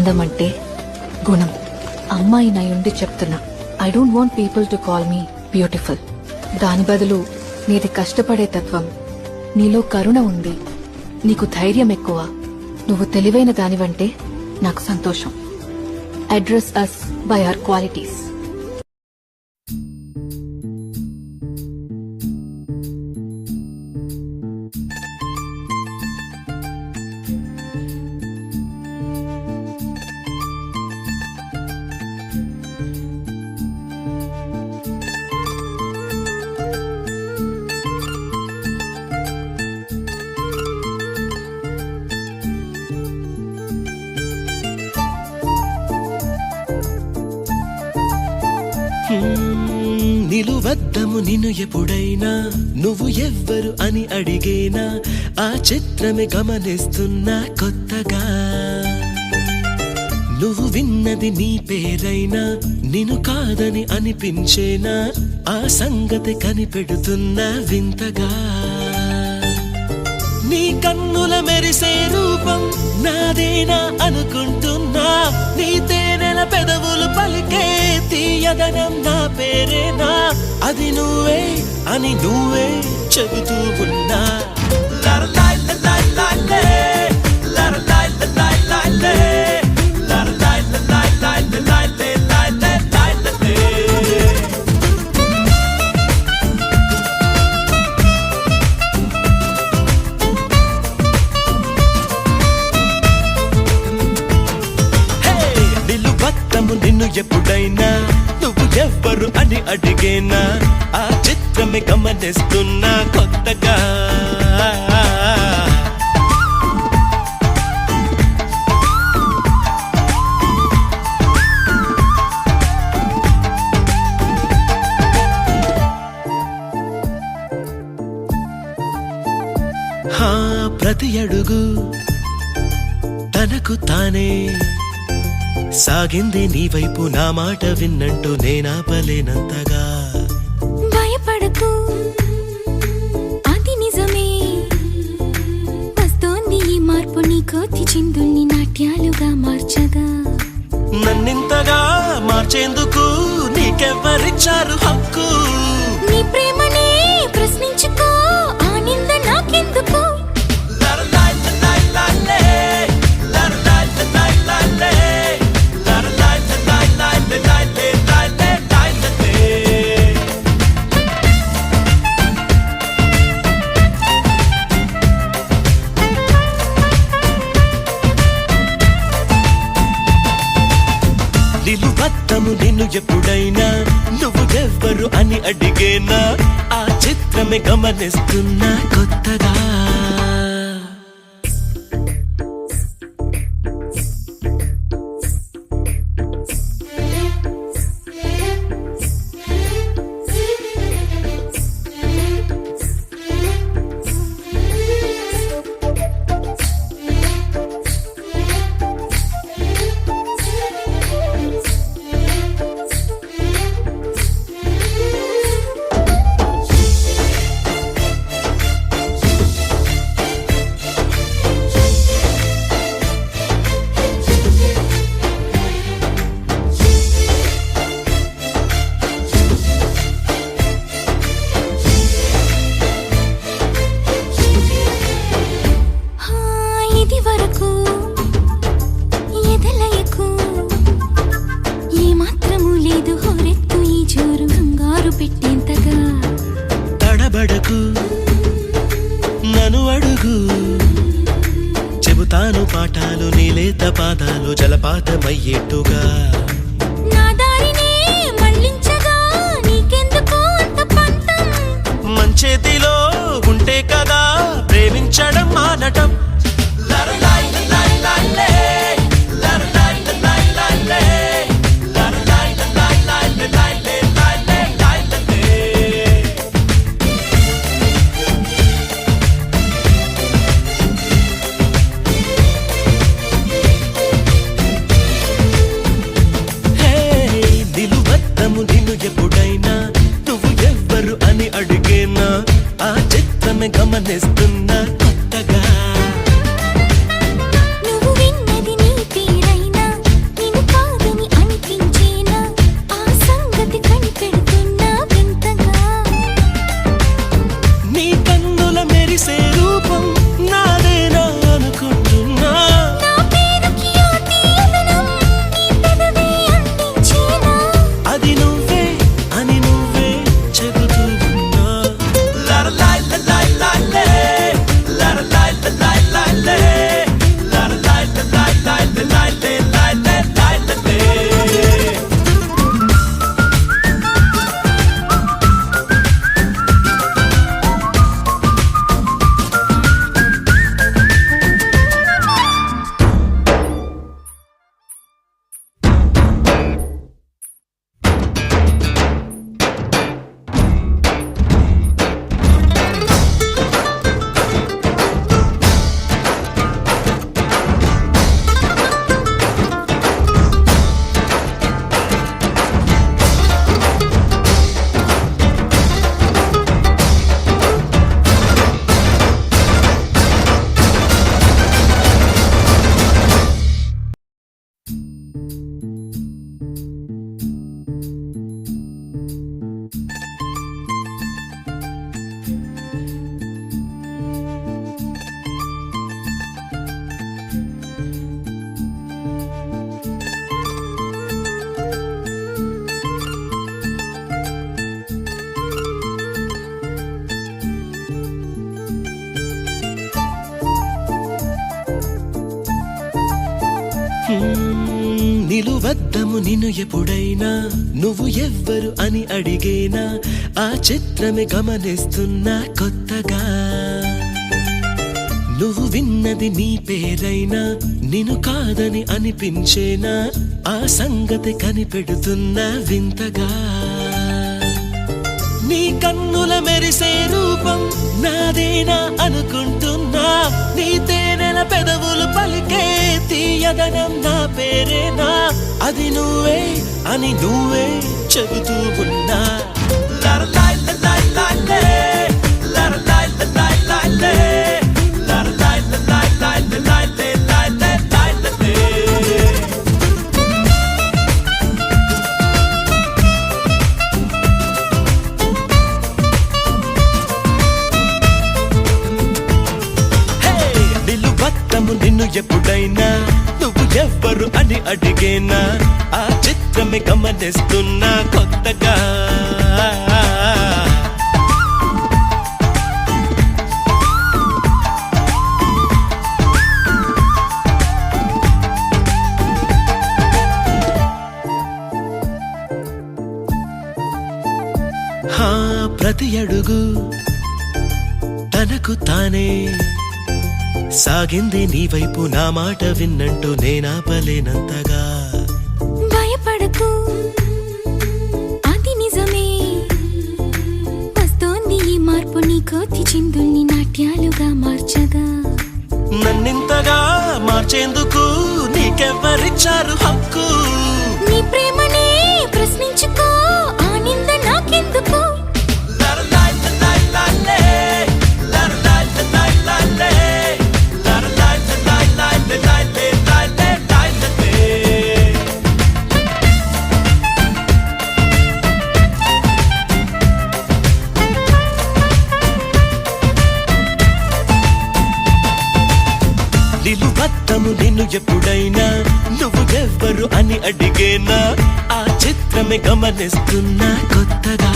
అందం అంటే గుణం. అమ్మాయి నయుండి చెప్తున్నా, I don't want people to call me beautiful. దాని బదులు నీది కష్టపడే తత్వం, నీలో కరుణ ఉంది, నీకు ధైర్యం ఎక్కువ, నువ్వు తెలివైన దానివంటే నాకు సంతోషం. Address us by our qualities. నిలువద్దము నిన్ను ఎప్పుడైనా, నువ్వు ఎవ్వరు అని అడిగేనా, ఆ చిత్రమే గమనిస్తున్నా కొత్తగా. నువ్వు విన్నది నీ పేరైనా, నిన్ను కాదని అనిపించేనా, ఆ సంగతి కనిపెడుతున్నా వింతగా. నీ కన్నుల మెరిసే రూపం నాదేనా అనుకుంటున్నా, నీ తేనెల పెదవులు పలికే తీయదనం నా పేరేనా, అది నువ్వే అని నువ్వే చెబుతూ ఉన్నా. నిన్ను ఎప్పుడైనా, నువ్వు ఎవ్వరు అని అడిగేనా, ఆ చిత్రమే గమనిస్తున్నా కొత్తగా. ప్రతి అడుగు తనకు తానే సాగింది, నీ వైపు నా మాట విన్నంటూ నేనాపలేనంతగా. భయపడకు అది నిజమే, వస్తోంది ఈ మార్పు, నీ కోతి చిందుల్ని నాట్యాలుగా మార్చగా. నన్నింతగా మార్చేందుకు నీకెవ్వరిచ్చారు హక్కు? నీ ప్రేమనే ప్రశ్నించుకో, ఆ నింద నాకెందుకు? నిలువద్దము నిన్ను ఎప్పుడైనా, నువ్వు ఎవ్వరు అని అడిగేనా, ఆ చిత్రమే గమనిస్తున్నా కొత్తగా. నన్ను అడుగు, చెబుతాను పాఠాలు, నీలేత పాదాలు జలపాతమయ్యేట్టుగా. నా దారినే మళ్ళించగా నీకెందుకు అంత పంతం? మంచేతిలో ఉంటే కదా ప్రేమించడం మానటం. నిన్ను ఎప్పుడైనా, నువ్వు ఎవ్వరు అని అడిగేనా, ఆ చిత్రమే గమనిస్తున్నా కొత్తగా. నువ్వు విన్నది నీ పేరైనా, నిలువద్దము నిన్ను ఎప్పుడైనా నువ్వు ఎవ్వరు అని అడిగేనా ఆ చిత్రమే గమనిస్తున్నా కొత్తగా నువ్వు విన్నది నీ పేరైనా నిన్ను కాదని అనిపించేనా ఆ సంగతి కనిపెడుతున్నా వింతగా నీ కన్నుల మెరిసే రూపం నాదేనా అనుకుంటున్నా నీ తేనెల పెదవులు పలికే తీయదనం నా పేరేనా అది నువ్వే అని నువ్వే చెబుతూ ఉన్నా లరలాయ్ లలాయ్ లాలే, లరలాయ్ లలాయ్ లాలే, లరలాయ్ లలాయ్ లాలే, లాలే, లాలే, లాలే. నిలువద్దము నిన్ను ఎప్పుడైనా నువ్వు ఎవ్వరు అని అడిగేనా ఆ చిత్రమే గమనిస్తున్నా కొత్తగా హా, ప్రతి అడుగు తనకు తానే సాగింది నీ వైపు నా మాట విన్నంటూ నేనాపలేనంతగా భయపడకు అది నిజమే వస్తోంది ఈ మార్పు నీ కోతి చిందుల్ని నాట్యాలుగా మార్చగా నన్నింతగా మార్చేందుకు నీకెవ్వరిచ్చారు హక్కు నీ ప్రేమనే ప్రశ్నించుకో ఆ నింద నాకెందుకు లరలాయ్ లలాయ్ లాలే, లరలాయ్ లలాయ్ లాలే, లరలాయ్ లలాయ్ లాలే, లాలే, లాలే, లాలే. నిలువద్దము నిన్ను ఎప్పుడైనా నువ్వు ఎవ్వరు అని అడిగేనా ఆ చిత్రమే గమనిస్తున్నా కొత్తగా